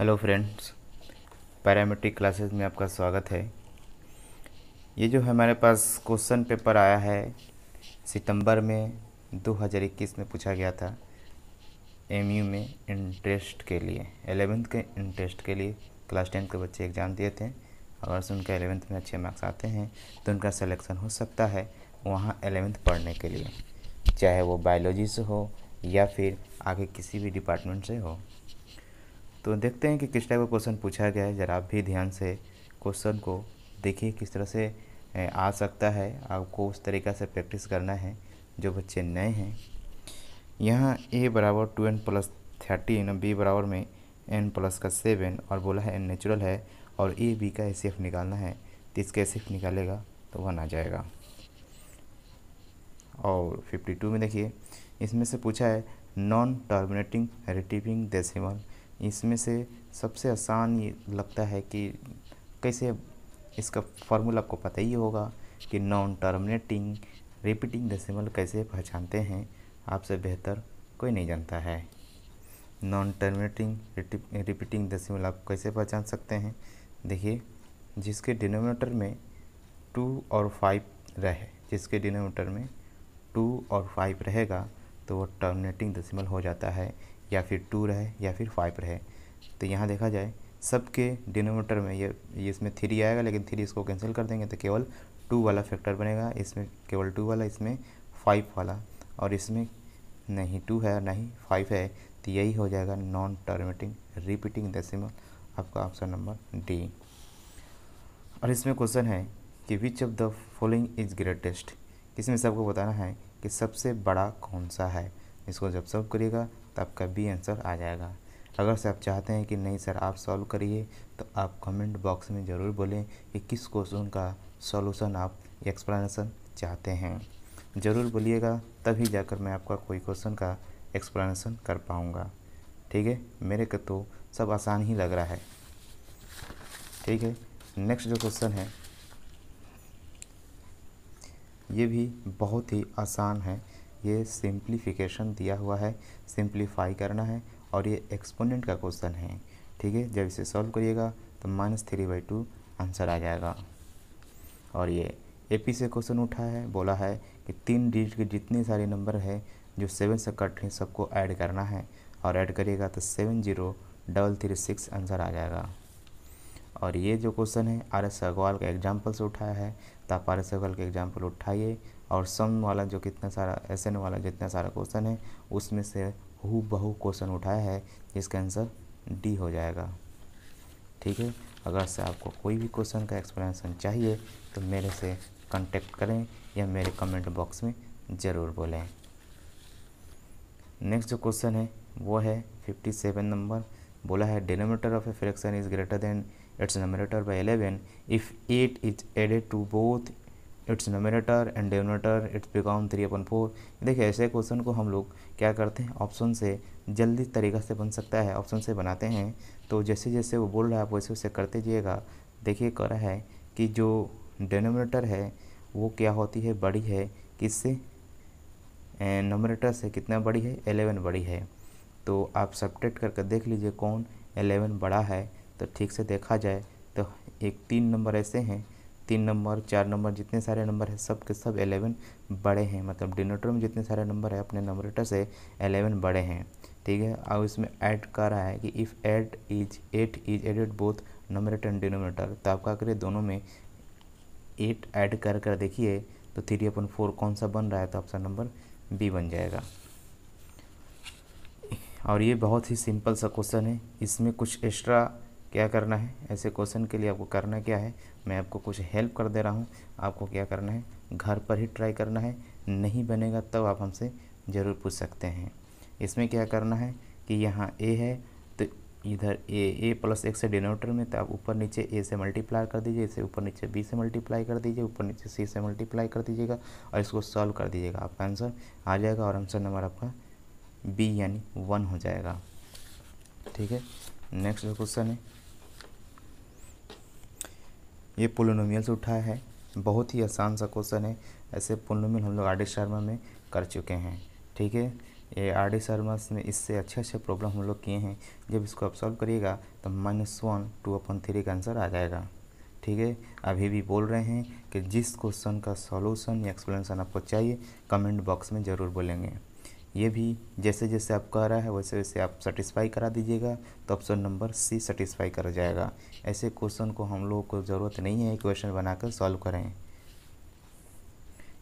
Hello friends, parametric classes में आपका स्वागत है। ये जो हमारे पास क्वेश्चन पेपर आया है सितंबर में 2021 में पूछा गया था एमयू में इंटरेस्ट के लिए 11th के इंटरेस्ट के लिए। क्लास 10 के बच्चे एग्ज़ाम दिए थे। अगर से उनका 11th में अच्छे मार्क्स आते हैं तो उनका सिलेक्शन हो सकता है वहाँ 11th पढ़ने के लिए, चाहे वो बायोलॉजी से हो या फिर आगे किसी भी डिपार्टमेंट से हो। तो देखते हैं कि किस टाइप का क्वेश्चन पूछा गया है। ज़रा आप भी ध्यान से क्वेश्चन को देखिए किस तरह से आ सकता है। आपको उस तरीक़ा से प्रैक्टिस करना है। जो बच्चे नए हैं, यहाँ a बराबर 2n+13, b बराबर में n+7 और बोला है n नेचुरल है और a b का एचसीएफ निकालना है। तो इसका एचसीएफ निकालेगा तो 1 आ जाएगा। और 52 में देखिए, इसमें से पूछा है नॉन टर्मिनेटिंग रिसीविंग डेसिमल। इसमें से सबसे आसान ये लगता है कि कैसे इसका फार्मूला आपको पता ही होगा कि नॉन टर्मिनेटिंग रिपीटिंग डेसिमल कैसे पहचानते हैं। आपसे बेहतर कोई नहीं जानता है। नॉन टर्मिनेटिंग रिपीटिंग डेसिमल आप कैसे पहचान सकते हैं। देखिए, जिसके डिनोमिनेटर में 2 और 5 रहे, जिसके डिनोमिनेटर में 2 और 5 रहेगा तो वो टर्मिनेटिंग डेसिमल हो जाता है, या फिर 2 रहे या फिर 5 रहे। तो यहाँ देखा जाए सबके डिनोमिनेटर में ये इसमें 3 आएगा, लेकिन 3 इसको कैंसिल कर देंगे तो केवल 2 वाला फैक्टर बनेगा। इसमें केवल 2 वाला, इसमें 5 वाला, और इसमें नहीं 2 है नहीं 5 है। तो यही हो जाएगा नॉन टर्मिनेटिंग रिपीटिंग डेसिमल, आपका ऑप्शन नंबर डी। और इसमें क्वेश्चन है कि which of the following is greatest. इसमें सबको बताना है कि सबसे बड़ा कौन सा है। इसको जब सॉल्व करिएगा तो आपका बी आंसर आ जाएगा। अगर से आप चाहते हैं कि नहीं सर आप सॉल्व करिए तो आप कमेंट बॉक्स में ज़रूर बोलें कि किस क्वेश्चन का सॉल्यूशन आप एक्सप्लेनेशन चाहते हैं। ज़रूर बोलिएगा, तभी जाकर मैं आपका कोई क्वेश्चन का एक्सप्लेनेशन कर पाऊँगा। ठीक है, मेरे को तो सब आसान ही लग रहा है। ठीक है, नेक्स्ट जो क्वेश्चन है ये भी बहुत ही आसान है। ये सिंप्लीफिकेशन दिया हुआ है, सिंप्लीफाई करना है और ये एक्सपोनेंट का क्वेश्चन है। ठीक है, जब इसे सॉल्व करिएगा तो -3/2 आंसर आ जाएगा। और ये एपी से क्वेश्चन उठा है, बोला है कि 3 डिजिट के जितने सारे नंबर है जो 7 से कट रहे सबको ऐड करना है, और ऐड करिएगा तो 70336 आंसर आ जाएगा। और ये जो क्वेश्चन है आर एस अग्रवाल का एग्जाम्पल से उठाया है, तो आप आर एस अग्रवाल के एग्जाम्पल उठाइए और सम वाला जो कितना सारा एसएन वाला जितना सारा क्वेश्चन है उसमें से हूबहू क्वेश्चन उठाया है, जिसका आंसर डी हो जाएगा। ठीक है, अगर से आपको कोई भी क्वेश्चन का एक्सप्लेनेशन चाहिए तो मेरे से कांटेक्ट करें या मेरे कमेंट बॉक्स में ज़रूर बोलें। नेक्स्ट जो क्वेश्चन है वो है 57 नंबर। बोला है denominator of a fraction is greater than its numerator by 11 if 8 is added to both its numerator and denominator its become 3/4। देखिए, ऐसे क्वेश्चन को हम लोग क्या करते हैं, ऑप्शन से जल्दी तरीक़ा से बन सकता है, ऑप्शन से बनाते हैं। तो जैसे जैसे वो बोल रहा है आप वैसे वैसे करते जाइएगा। देखिए, कह रहा है कि जो डिनोमिनेटर है वो क्या होती है, बड़ी है किससे, न्यूमरेटर से। कितना बड़ी है, 11 बड़ी है। तो आप सब्ट्रैक्ट करके देख लीजिए कौन 11 बड़ा है। तो ठीक से देखा जाए तो 3 नंबर ऐसे हैं, 3 नंबर 4 नंबर जितने सारे नंबर हैं सब के सब 11 बड़े हैं। मतलब डिनोमिनेटर में जितने सारे नंबर है अपने न्यूमरेटर से 11 बड़े हैं। ठीक है, अब इसमें ऐड कर रहा है कि if add is 8 is added both numerator and denominator. तो आप क्या करिए, दोनों में 8 ऐड कर देखिए तो 3/4 कौन सा बन रहा है, तो ऑप्शन नंबर बी बन जाएगा। और ये बहुत ही सिंपल सा क्वेश्चन है, इसमें कुछ एक्स्ट्रा क्या करना है। ऐसे क्वेश्चन के लिए आपको करना क्या है, मैं आपको कुछ हेल्प कर दे रहा हूँ। आपको क्या करना है, घर पर ही ट्राई करना है, नहीं बनेगा तब आप हमसे ज़रूर पूछ सकते हैं। इसमें क्या करना है कि यहाँ ए है तो इधर ए प्लस एक से डिनोमिनेटर में, तो आप ऊपर नीचे ए से मल्टीप्लाई कर दीजिए, इसे ऊपर नीचे बी से मल्टीप्लाई कर दीजिए, ऊपर नीचे सी से मल्टीप्लाई कर दीजिएगा और इसको सॉल्व कर दीजिएगा, आपका आंसर आ जाएगा। और आंसर नंबर आपका बी यानी 1 हो जाएगा। ठीक है, नेक्स्ट जो क्वेश्चन है ये पोलिनोमियल से उठाया है, बहुत ही आसान सा क्वेश्चन है। ऐसे पोलिनोमियल हम लोग आर डी शर्मा में कर चुके हैं। ठीक है, ये आर डी शर्मा में इससे अच्छे अच्छे प्रॉब्लम हम लोग किए हैं। जब इसको आप सॉल्व करिएगा तो -1 2/3 का आंसर आ जाएगा। ठीक है, अभी भी बोल रहे हैं कि जिस क्वेश्चन का सॉल्यूशन या एक्सप्लेनेशन आपको चाहिए कमेंट बॉक्स में ज़रूर बोलेंगे। ये भी जैसे जैसे आप कह रहा है वैसे वैसे आप सेटिस्फाई करा दीजिएगा तो ऑप्शन नंबर सी सेटिस्फाई कर जाएगा। ऐसे क्वेश्चन को हम लोगों को ज़रूरत नहीं है क्वेश्चन बनाकर सॉल्व करें।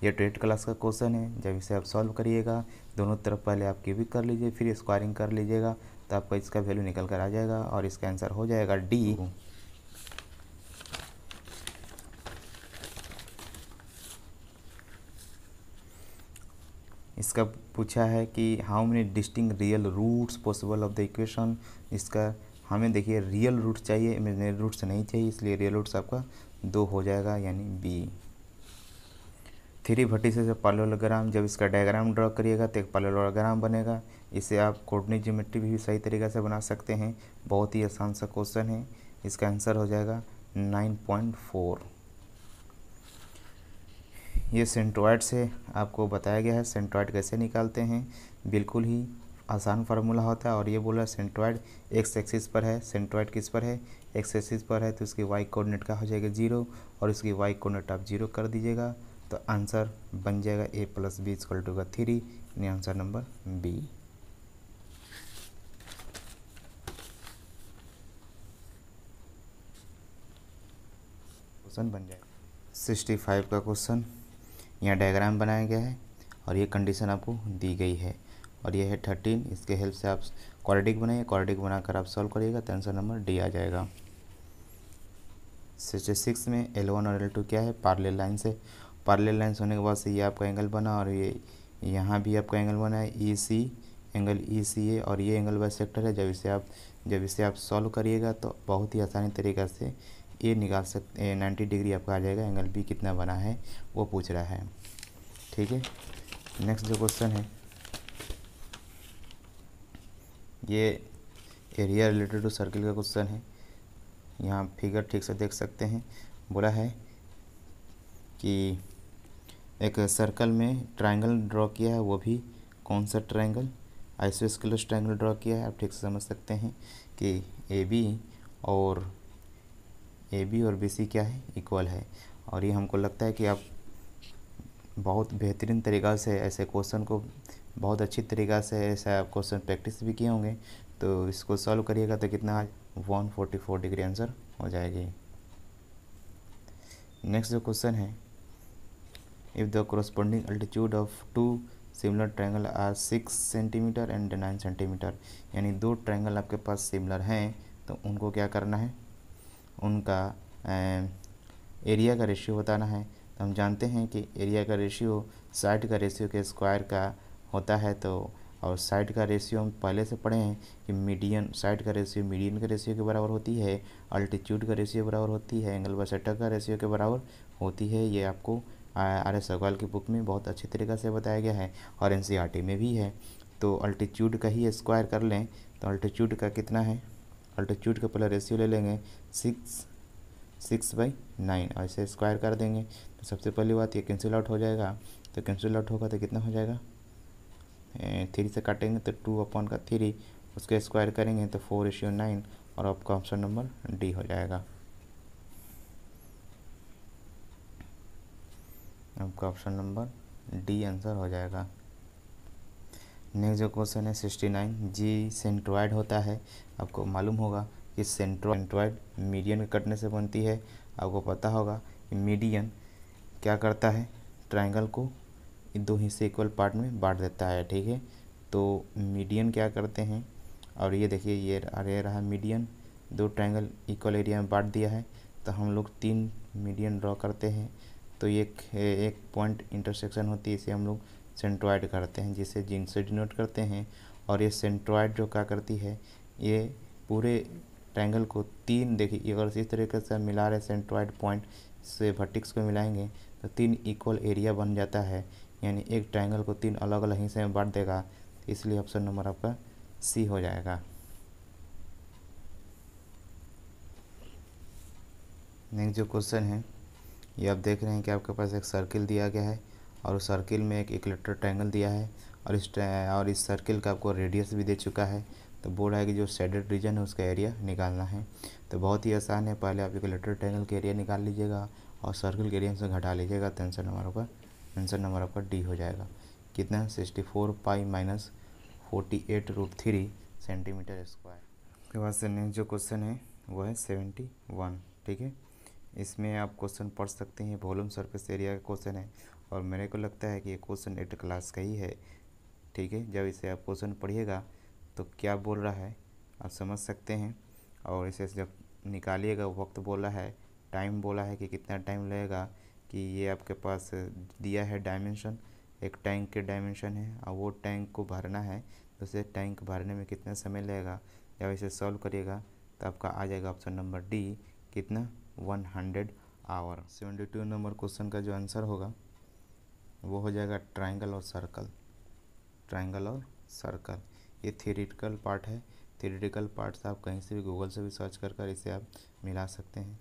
ये 8th क्लास का क्वेश्चन है। जब इसे आप सॉल्व करिएगा दोनों तरफ पहले आप क्यूबिक कर लीजिए फिर स्क्वायरिंग कर लीजिएगा तो आपका इसका वैल्यू निकल कर आ जाएगा और इसका आंसर हो जाएगा डी। इसका पूछा है कि how many distinct real roots possible of the equation. इसका हमें देखिए रियल रूट चाहिए, इमेजिनरी रूट्स नहीं चाहिए, इसलिए रियल रूट्स आपका 2 हो जाएगा यानी बी। 3 वर्टिसेस से पैरेललोग्राम, जब इसका डायग्राम ड्रॉ करिएगा तो एक पैरेललोग्राम बनेगा। इसे आप कोऑर्डिनेट ज्योमेट्री भी सही तरीके से बना सकते हैं। बहुत ही आसान सा क्वेश्चन है। इसका आंसर हो जाएगा 9.4। ये सेंट्रॉइड से आपको बताया गया है सेंट्रॉइड कैसे निकालते हैं। बिल्कुल ही आसान फार्मूला होता है और ये बोला सेंट्रॉइड एक्स एक्सिस पर है। सेंट्रॉइड किस पर है? एक्स एक्सिस पर है तो इसकी वाई कोऑर्डिनेट का हो जाएगा 0 और इसकी वाई कोऑर्डिनेट आप 0 कर दीजिएगा तो आंसर बन जाएगा a + b = 3 यानी आंसर नंबर बी। क्वेश्चन बन जाएगा 65 का क्वेश्चन। यहाँ डायग्राम बनाया गया है और ये कंडीशन आपको दी गई है और ये है 13। इसके हेल्प से आप क्वाड्रेटिक बनाइए, क्वाड्रेटिक बनाकर आप सॉल्व करिएगा तो आंसर नंबर डी आ जाएगा। 66 में L1 और L2 क्या है? पैरेलल लाइन से। पैरेलल लाइन होने के बाद से ये आपका एंगल बना और ये यहाँ भी आपका एंगल बना है EC, एंगल ECA और ये एंगल बाइसेक्टर है। जब इसे आप सॉल्व करिएगा तो बहुत ही आसानी तरीक़ा से ये निकाल सकते 90 डिग्री आपका आ जाएगा। एंगल बी कितना बना है वो पूछ रहा है। ठीक है, नेक्स्ट जो क्वेश्चन है ये एरिया रिलेटेड टू सर्किल का क्वेश्चन है। यहाँ फिगर ठीक से देख सकते हैं। बोला है कि एक सर्कल में ट्रायंगल ड्रॉ किया है, वो भी कौन सा ट्रायंगल? आइसोस्केलेस ट्रायंगल ड्रॉ किया है। आप ठीक से समझ सकते हैं कि ए बी और बी सी क्या है? इक्वल है। और ये हमको लगता है कि आप बहुत बेहतरीन तरीक़ा से ऐसे क्वेश्चन को बहुत अच्छी तरीक़ा से ऐसा क्वेश्चन प्रैक्टिस भी किए होंगे। तो इसको सॉल्व करिएगा तो कितना 144 डिग्री आंसर हो जाएगी। नेक्स्ट जो क्वेश्चन है if the corresponding altitude of 2 similar triangle are 6 centimetre and 9 centimetre, यानी 2 ट्रायंगल आपके पास सिमिलर हैं तो उनको क्या करना है? उनका एरिया का रेशियो बताना है। तो हम जानते हैं कि एरिया का रेशियो साइड का रेशियो के स्क्वायर का होता है। तो और साइड का रेशियो हम पहले से पढ़े हैं कि मीडियन साइड का रेशियो मीडियन के रेशियो के बराबर होती है, अल्टीट्यूड का रेशियो बराबर होती है, एंगल बाइसेक्टर का रेशियो के बराबर होती है। ये आपको RS अग्रवाल की बुक में बहुत अच्छी तरीक़े से बताया गया है और NCERT में भी है। तो अल्टीट्यूड का ही स्क्वायर कर लें तो अल्टीट्यूड का कितना है? अल्टीट्यूड का पहले रेशियो ले लेंगे 6/9 और इसे स्क्वायर कर देंगे तो सबसे पहली बात ये कैंसिल आउट हो जाएगा। तो कैंसिल आउट होगा तो कितना हो जाएगा? 3 से काटेंगे तो 2/3, उसके स्क्वायर करेंगे तो 4:9 और आपका ऑप्शन नंबर डी हो जाएगा। आपका ऑप्शन नंबर डी आंसर हो जाएगा। नेक्स्ट जो क्वेश्चन है 69 जी सेंट्रॉइड होता है। आपको मालूम होगा कि सेंट्रॉइड मीडियन के कटने से बनती है। आपको पता होगा कि मीडियन क्या करता है? ट्रायंगल को 2 हिस्से इक्वल पार्ट में बांट देता है। ठीक है, तो मीडियन क्या करते हैं? और ये देखिए ये रहा मीडियन, 2 ट्रायंगल इक्वल एरिया में बांट दिया है तो हम लोग 3 मीडियन ड्रॉ करते हैं। तो एक पॉइंट इंटरसेक्शन होती है, इसे हम लोग सेंट्रॉइड करते हैं जिसे जिनसे डिनोट करते हैं। और ये सेंट्रॉइड जो क्या करती है? ये पूरे ट्रायंगल को 3 देखिए अगर इस तरीके से मिला रहे सेंट्रॉइड पॉइंट से वर्टेक्स को मिलाएंगे तो 3 इक्वल एरिया बन जाता है, यानी एक ट्रायंगल को 3 अलग अलग हिस्से में बांट देगा। इसलिए ऑप्शन नंबर आपका सी हो जाएगा। नेक्स्ट जो क्वेश्चन है ये आप देख रहे हैं कि आपके पास एक सर्किल दिया गया है और उस सर्किल में एक इक्विलेटरल ट्रायंगल दिया है और इस सर्किल का आपको रेडियस भी दे चुका है। तो बोल रहा है कि जो शेडेड रीजन है उसका एरिया निकालना है। तो बहुत ही आसान है, पहले आप इक्विलेटरल ट्रायंगल के एरिया निकाल लीजिएगा और सर्किल के एरिया से घटा लीजिएगा, तो आंसर नंबर आपका डी हो जाएगा। कितना 64 पाई माइनस 48√3 सेंटीमीटर स्क्वायर। उसके बाद से नेक्स्ट जो क्वेश्चन है वो है 71। ठीक है, इसमें आप क्वेश्चन पढ़ सकते हैं, वॉल्यूम सरफेस एरिया का क्वेश्चन है और मेरे को लगता है कि ये क्वेश्चन 8 क्लास का ही है। ठीक है, जब इसे आप क्वेश्चन पढ़िएगा तो क्या बोल रहा है आप समझ सकते हैं, और इसे जब निकालिएगा वक्त बोला है, टाइम बोला है कि कितना टाइम लगेगा, कि ये आपके पास दिया है डायमेंशन, एक टैंक के डायमेंशन है और वो टैंक को भरना है, दूसरे टैंक भरने में कितना समय लगेगा। जब इसे सॉल्व करिएगा तो आपका आ जाएगा ऑप्शन नंबर डी, कितना 100 आवर। 72 नंबर क्वेश्चन का जो आंसर होगा वो हो जाएगा ट्रायंगल और सर्कल। ट्रायंगल और सर्कल ये थियोरेटिकल पार्ट है। थियोरेटिकल पार्ट से आप कहीं से भी गूगल से भी सर्च कर इसे आप मिला सकते हैं।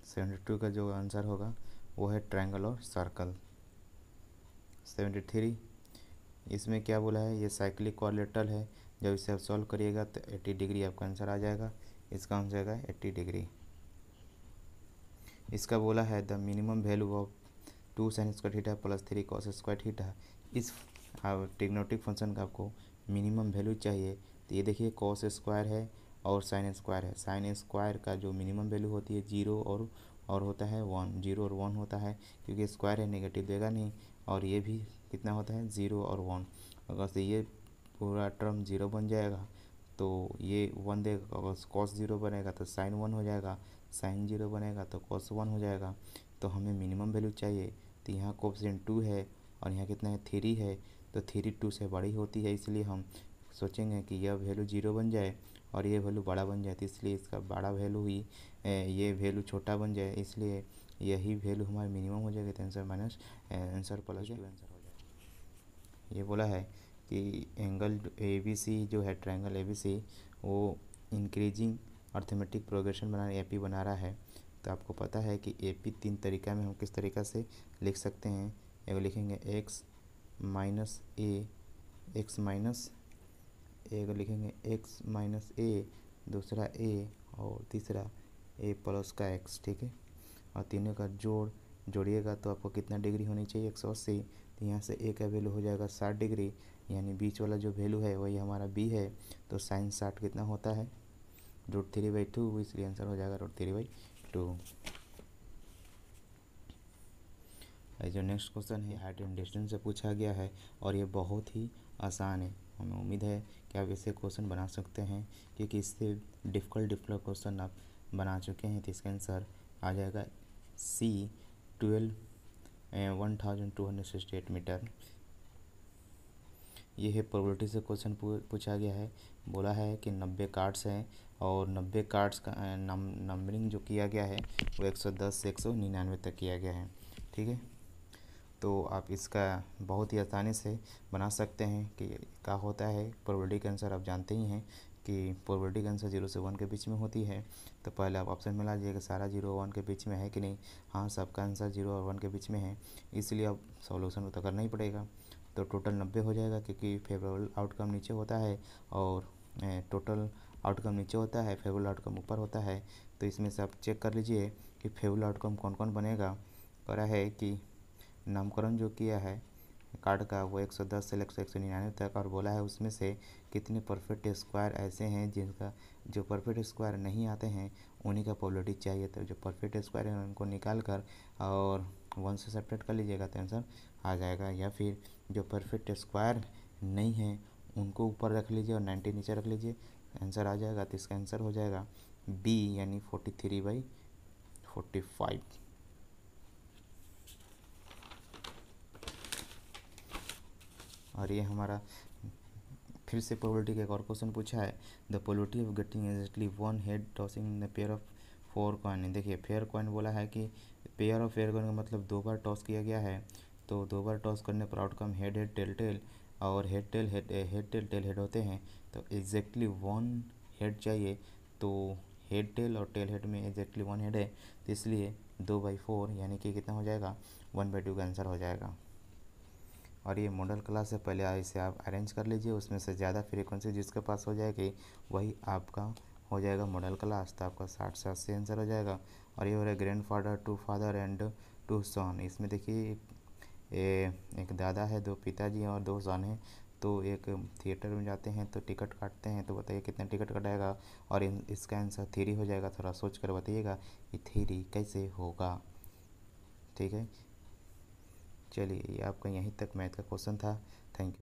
72 का जो आंसर होगा वो है ट्रायंगल और सर्कल। 73 इसमें क्या बोला है, ये साइक्लिक क्वाड्रिलेटरल है, जब इसे आप सॉल्व करिएगा तो 80 डिग्री आपका आंसर आ जाएगा। इसका आंसर आएगा 80 डिग्री। इसका बोला है the minimum value of 2 sin square theta plus 3 cos square theta. इस ट्रिग्नोमेट्रिक फंक्शन का आपको मिनिमम वैल्यू चाहिए। तो ये देखिए cos स्क्वायर है और sin स्क्वायर है। sin स्क्वायर का जो मिनिमम वैल्यू होती है 0 और होता है 1, 0 और 1 होता है, क्योंकि स्क्वायर है नेगेटिव देगा नहीं। और ये भी कितना होता है 0 और 1। अगर से ये पूरा टर्म 0 बन जाएगा तो ये 1 देगा, अगर cos 0 बनेगा तो sin 1 हो जाएगा, sin 0 बनेगा तो cos 1 हो जाएगा। तो हमें मिनिमम वैल्यू चाहिए, तो यहाँ कोफिशिएंट 2 है और यहाँ कितना है 3 है, तो 3 2 से बड़ी होती है, इसलिए हम सोचेंगे कि यह वैल्यू 0 बन जाए और ये वैल्यू बड़ा बन जाए, तो इसलिए इसका बड़ा वैल्यू ही ये वैल्यू छोटा बन जाए, इसलिए यही वैल्यू हमारा मिनिमम हो जाएगा। तो answer minus answer plus 2 answer हो जाएगा। ये बोला है कि एंगल ABC जो है ट्रायंगल ABC वो इंक्रीजिंग अर्थमेटिक प्रोग्रेशन बना AP बना रहा है। तो आपको पता है कि AP 3 तरीका में हम किस तरीक़ा से लिख सकते हैं। एक लिखेंगे x माइनस ए, एक लिखेंगे x माइनस ए, दूसरा a और तीसरा a प्लस का x। ठीक है, और तीनों का जोड़िएगा तो आपको कितना डिग्री होनी चाहिए 180। तो यहाँ से a का वैल्यू हो जाएगा 60 डिग्री, यानी बीच वाला जो वैल्यू है वही हमारा b है। तो साइन 60 कितना होता है √3/2, इसलिए आंसर हो जाएगा √3/2। जो नेक्स्ट क्वेश्चन है हाइट एंड डिस्टेंस से पूछा गया है और ये बहुत ही आसान है। हमें उम्मीद है कि आप ऐसे क्वेश्चन बना सकते हैं, क्योंकि इससे डिफ़िकल्ट क्वेश्चन आप बना चुके हैं। तो इसका आंसर आ जाएगा C 1268 मीटर। ये है प्रोबेबिलिटी से क्वेश्चन पूछा गया है। बोला है कि 90 कार्ड्स हैं और 90 कार्ड्स का नंबरिंग जो किया गया है वो 110 से 199 तक किया गया है। ठीक है, तो आप इसका बहुत ही आसानी से बना सकते हैं कि क्या होता है। प्रोबेबिलिटी का आंसर आप जानते ही हैं कि प्रोबेबिलिटी का आंसर 0 से 1 के बीच में होती है। तो पहले आप ऑप्शन में ला लीजिएगा सारा 0 और 1 के बीच में है कि नहीं। हाँ, सबका आंसर 0 और 1 के बीच में है, इसलिए अब सॉल्यूशन तो करना ही पड़ेगा। तो टोटल 90 हो जाएगा, क्योंकि फेवरेबल आउटकम नीचे होता है और टोटल आउटकम नीचे होता है, फेवरेबल आउटकम ऊपर होता है। तो इसमें से आप चेक कर लीजिए कि फेवरेबल आउटकम कौन कौन बनेगा। कह रहा है कि नामकरण जो किया है कार्ड का वो 110 से लेकर 199 तक, और बोला है उसमें से कितने परफेक्ट स्क्वायर ऐसे हैं जिनका जो परफेक्ट स्क्वायर नहीं आते हैं उन्हीं का प्रोबेबिलिटी चाहिए। तो जो परफेक्ट स्क्वायर है उनको निकाल कर और 1 से सब्ट्रैक्ट कर लीजिएगा तो आंसर आ जाएगा, या फिर जो परफेक्ट स्क्वायर नहीं है उनको ऊपर रख लीजिए और 90 नीचे रख लीजिए, आंसर आ जाएगा। तो इसका आंसर हो जाएगा B यानी 43/45। और ये हमारा फिर से प्रोबेबिलिटी का एक और क्वेश्चन पूछा है, the probability of getting exactly 1 head tossing the pair of 4 coin. देखिए फेयर कॉइन बोला है कि पेयर ऑफ फेयर कॉइन का मतलब 2 बार टॉस किया गया है, तो 2 बार टॉस करने पर outcome head head tail tail और हेड टेल टेल हेड होते हैं। तो एग्जैक्टली 1 हेड चाहिए, तो हेड टेल और टेल हेड में एग्जैक्टली 1 हेड है, तो इसलिए 2/4 यानी कि कितना हो जाएगा 1/2 का आंसर हो जाएगा। और ये मॉडल क्लास है, पहले इसे आप अरेंज कर लीजिए, उसमें से ज़्यादा फ्रीक्वेंसी जिसके पास हो जाएगी वही आपका हो जाएगा मॉडल क्लास। तो आपका 60 से 80 आंसर हो जाएगा। और ये हो रहा है grandfather to father and to son. इसमें देखिए एक दादा है, दो पिताजी हैं और दो सन हैं। तो एक थिएटर में जाते हैं तो टिकट काटते हैं, तो बताइए कितना टिकट कटाएगा। और इसका आंसर थ्री हो जाएगा। थोड़ा सोच कर बताइएगा ये थ्री कैसे होगा। ठीक है, चलिए ये आपका यहीं तक मैथ का क्वेश्चन था। Thank you.